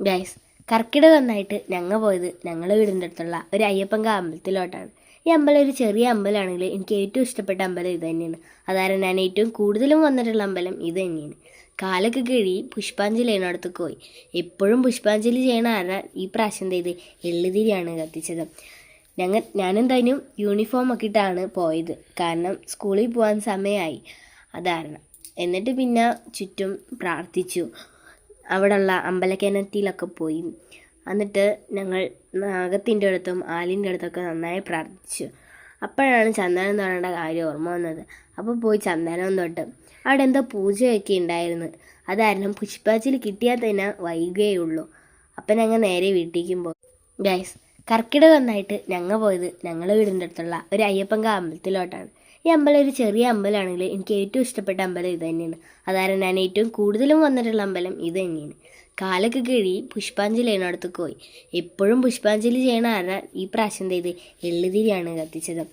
Guys, കർക്കിടകം ഒന്നായിട്ട് ഞങ്ങൾ പോയത് ഞങ്ങളുടെ വീടിൻ്റെ അടുത്തുള്ള ഒരു അയ്യപ്പങ്ക അമ്പലത്തിലോട്ടാണ്. ഈ അമ്പലം ഒരു ചെറിയ അമ്പലമാണെങ്കിൽ എനിക്ക് ഏറ്റവും ഇഷ്ടപ്പെട്ട അമ്പലം ഇത് തന്നെയാണ്. അതായത് ഞാൻ ഏറ്റവും കൂടുതലും വന്നിട്ടുള്ള അമ്പലം ഇത് തന്നെയാണ്. കാലൊക്കെ കിഴി പുഷ്പാഞ്ജലി ചെയ്യുന്നിടത്തേക്ക് പോയി. എപ്പോഴും പുഷ്പാഞ്ജലി ചെയ്യണ ആരാ ഈ പ്രാവശ്യം ചെയ്ത് എള്ളുതിരിയാണ് കത്തിച്ചത്. ഞാനെന്തായാലും യൂണിഫോം ഒക്കെ ഇട്ടാണ് പോയത്, കാരണം സ്കൂളിൽ പോകാൻ സമയമായി അതാരണം. എന്നിട്ട് പിന്നെ ചുറ്റും പ്രാർത്ഥിച്ചു, അവിടെയുള്ള അമ്പലക്കിണറ്റിലൊക്കെ പോയി. എന്നിട്ട് ഞങ്ങൾ നാഗത്തിൻ്റെ അടുത്തും ആലിൻ്റെ അടുത്തൊക്കെ നന്നായി പ്രാർത്ഥിച്ചു. അപ്പോഴാണ് ചന്ദനം തൊടേണ്ട കാര്യം ഓർമ്മ വന്നത്. അപ്പോൾ പോയി ചന്ദനം തൊട്ട്. അവിടെ എന്തോ പൂജയൊക്കെ ഉണ്ടായിരുന്നു. അതാരണം പുഷ്പാഞ്ജലി കിട്ടിയാൽ തന്നെ വൈകുകയുള്ളൂ. അപ്പം ഞങ്ങൾ നേരെ വീട്ടിലേക്കും പോയി. ഗൈസ്, കർക്കിടകം ഒന്നായിട്ട് ഞങ്ങൾ പോയത് ഞങ്ങളുടെ വീടിൻ്റെ അടുത്തുള്ള ഒരു അയ്യപ്പങ്ക അമ്പലത്തിലോട്ടാണ്. ഈ അമ്പലം ഒരു ചെറിയ അമ്പലമാണെങ്കിൽ എനിക്ക് ഏറ്റവും ഇഷ്ടപ്പെട്ട അമ്പലം ഇത് തന്നെയാണ്. അതായത് ഞാൻ ഏറ്റവും കൂടുതലും വന്നിട്ടുള്ള അമ്പലം ഇത് തന്നെയാണ്. കാലൊക്കെ കിഴി പുഷ്പാഞ്ജലി ചെയ്യുന്നിടത്തേക്ക് പോയി. എപ്പോഴും പുഷ്പാഞ്ജലി ചെയ്യണ ആരാ ഈ പ്രാവശ്യം ചെയ്ത് എള്ളുതിരിയാണ് കത്തിച്ചത്.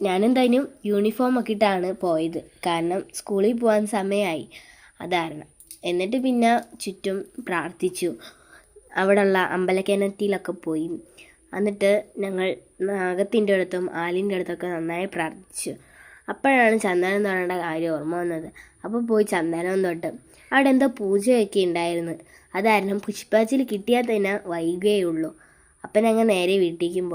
ഞാനെന്തായാലും യൂണിഫോം ഒക്കെ ഇട്ടാണ് പോയത്, കാരണം സ്കൂളിൽ പോകാൻ സമയമായി അതാരണം. എന്നിട്ട് പിന്നെ ചുറ്റും പ്രാർത്ഥിച്ചു, അവിടെയുള്ള അമ്പലക്കിണറ്റിലൊക്കെ പോയി. എന്നിട്ട് ഞങ്ങൾ നാഗത്തിൻ്റെ അടുത്തും ആലിൻ്റെ അടുത്തൊക്കെ നന്നായി പ്രാർത്ഥിച്ചു. അപ്പോഴാണ് ചന്ദനം തൊടേണ്ട കാര്യം ഓർമ്മ വന്നത്. അപ്പോൾ പോയി ചന്ദനം തൊട്ട്. അവിടെ എന്തോ പൂജയൊക്കെ ഉണ്ടായിരുന്നു. അതാരണം പുഷ്പാഞ്ജലി കിട്ടിയാൽ തന്നെ വൈകുകയുള്ളൂ. അപ്പം ഞങ്ങൾ നേരെ വീട്ടിലേക്കും പോയി.